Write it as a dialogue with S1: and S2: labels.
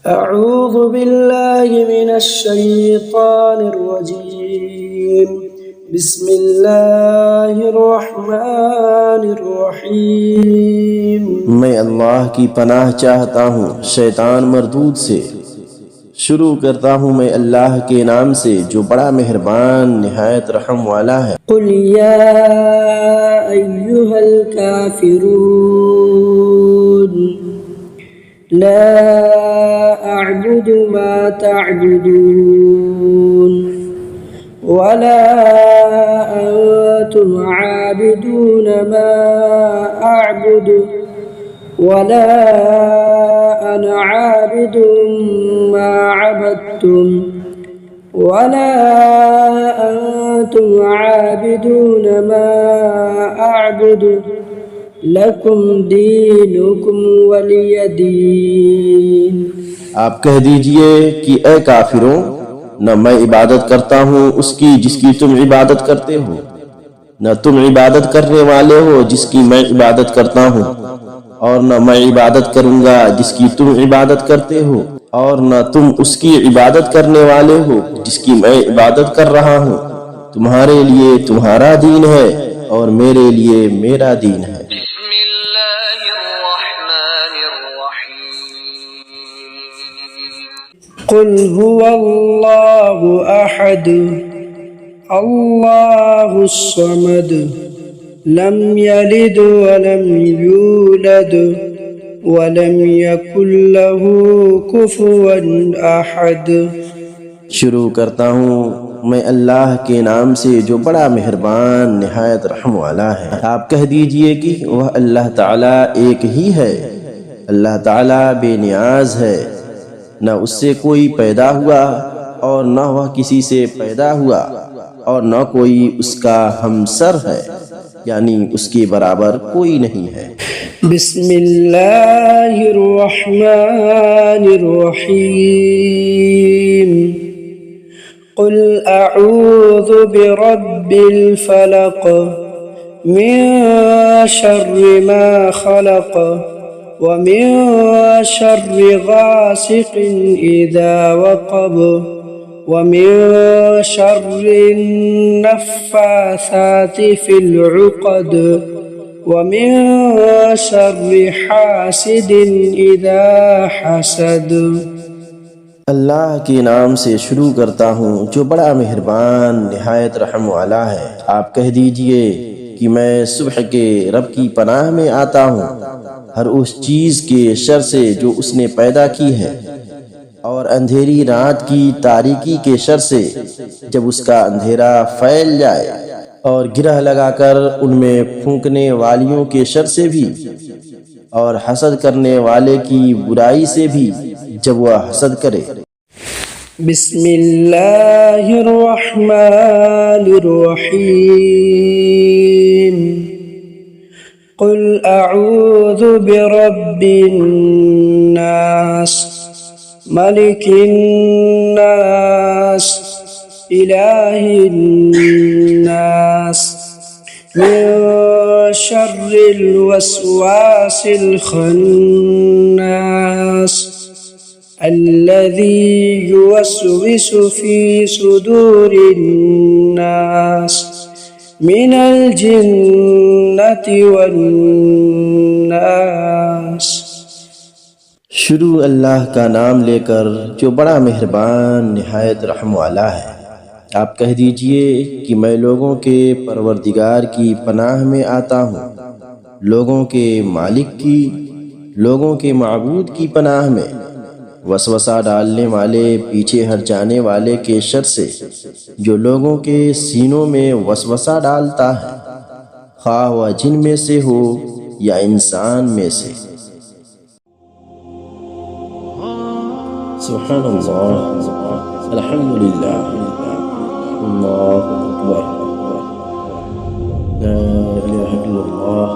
S1: أعوذ بالله من الشيطان الرجيم بسم الله الرحمن الرحيم
S2: میں اللہ کی پناہ چاہتا ہوں شیطان مردود سے۔ شروع کرتا ہوں میں اللہ کے نام سے جو بڑا مہربان نہایت رحم والا ہے۔
S1: قل يا أيها الكافرون لا أعبد ما تعبدون ولا أنتم عابدون ما أعبد ولا أنا عابد ما عبدتم ولا أنتم عابدون ما أعبد لكم دينكم ولي دين۔
S2: آپ کہہ دیجئے کہ اے کافروں، نہ میں عبادت کرتا ہوں اس کی جس کی تم عبادت کرتے ہو، نہ تم عبادت کرنے والے ہو جس کی میں عبادت کرتا ہوں، اور نہ میں عبادت کروں گا جس کی تم عبادت کرتے ہو، اور نہ تم اس کی عبادت کرنے والے ہو جس کی میں عبادت کر رہا ہوں۔ تمہارے لیے تمہارا دین ہے اور میرے لیے میرا دین ہے۔
S3: بسم اللہ الرحمن الرحیم
S1: قل هو الله أحد الله الصمد لم يلد ولم يولد ولم يكن له كفوا أحد۔
S2: شروع کرتا ہوں میں اللہ کے نام سے جو بڑا مہربان نہایت رحم والا ہے۔ آپ کہہ دیجئے کہ وہ اللہ تعالیٰ ایک ہی ہے، اللہ تعالیٰ بے نیاز ہے، نہ اس سے کوئی پیدا ہوا اور نہ وہ کسی سے پیدا ہوا، اور نہ کوئی اس کا ہمسر ہے، یعنی اس کے برابر کوئی نہیں ہے۔
S1: بسم اللہ الرحمن الرحیم قل اعوذ برب الفلق من شر ما خلق ومن شر غاسق اذا وقب ومن شر النفاثات في العقد ومن شر حاسد اذا حسد۔
S2: اللہ کے نام سے شروع کرتا ہوں جو بڑا مہربان نہایت رحم والا ہے۔ آپ کہہ دیجئے کہ میں صبح کے رب کی پناہ میں آتا ہوں ہر اس چیز کے شر سے جو اس نے پیدا کی ہے، اور اندھیری رات کی تاریکی کے شر سے جب اس کا اندھیرا پھیل جائے، اور گرہ لگا کر ان میں پھونکنے والیوں کے شر سے بھی، اور حسد کرنے والے کی برائی سے بھی جب وہ حسد کرے۔
S1: بسم اللہ الرحمن الرحیم قل اعوذ برب الناس ملک الناس الہ الناس من شر الوسواس الخناس الذي يوسوس في صدور الناس من الجنة والناس۔
S2: شروع اللہ کا نام لے کر جو بڑا مہربان نہایت رحم والا ہے۔ آپ کہہ دیجئے کہ میں لوگوں کے پروردگار کی پناہ میں آتا ہوں، لوگوں کے مالک کی، لوگوں کے معبود کی پناہ میں، وسوسہ ڈالنے والے پیچھے ہٹ جانے والے کے شر سے جو لوگوں کے سینوں میں وسوسہ ڈالتا ہے، خواہ وہ جن میں سے ہو یا انسان میں سے۔ سبحان اللہ، الحمدللہ، اللہ اکبر، لا الہ الا اللہ۔